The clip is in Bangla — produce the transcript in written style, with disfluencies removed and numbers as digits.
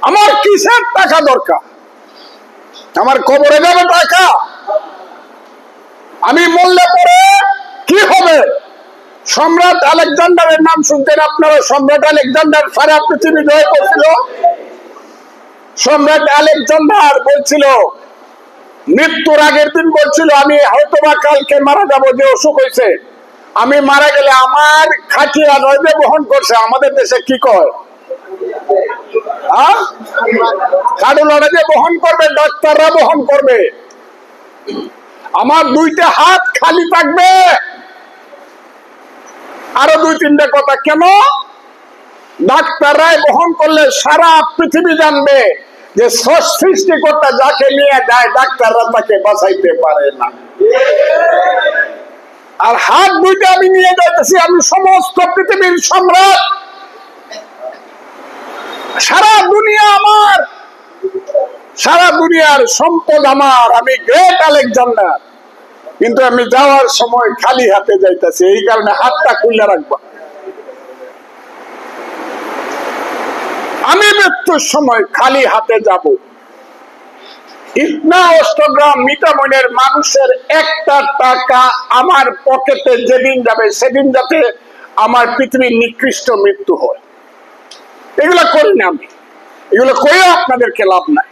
আমার কিসের টাকা দরকার? আমার কবরে যাবে টাকা? আমি মরলে পরে কি হবে? সম্রাট আলেকজান্ডারের নাম শুনতেন আপনারা? সম্রাট আলেকজান্ডার সারা পৃথিবী জয় করছিল। সম্রাট আলেকজান্ডার বলছিল, মৃত্যুর আগের দিন বলছিল, আমি হয়তোবা কালকে মারা যাবো, যে অসুখ হয়েছে, আমি মারা গেলে আমার খাটিয়া নইবে বহন করছে। আমাদের দেশে কি কয়? খাটুলাটা যে বহন করবে, ডাক্তাররা বহন করবে। আমার দুইটা হাত খালি থাকবে। আরো দুই তিনটা কথা, কেন? ডাক্তাররাই বহন করলে সারা পৃথিবী জানবে যে সৃষ্টিকর্তা যাকে নিয়ে যায় ডাক্তাররা তাকে বাঁচাইতে পারে না। আর হাত দুইটা আমি নিয়ে যাইতেছি, আমি সমস্ত পৃথিবীর সম্রাট, সারা দুনিয়া আমার, সারা দুনিয়ার সম্পদ আমার, আমি গ্রেট আলেকজান্ডার। কিন্তু আমি যাওয়ার সময় খালি হাতে যাইতেছি, এই কারণে হাতটা খুলে রাখবা। আমি মৃত্যুর সময় খালি হাতে যাব। ইতনা অষ্টগ্রাম মিটামইনের মানুষের একটা টাকা আমার পকেটে যেদিন যাবে সেদিন যাতে আমার পৃথিবীর নিকৃষ্ট মৃত্যু হয়। এগুলো করি না আমি, এগুলো করেও আপনাদেরকে লাভ নাই।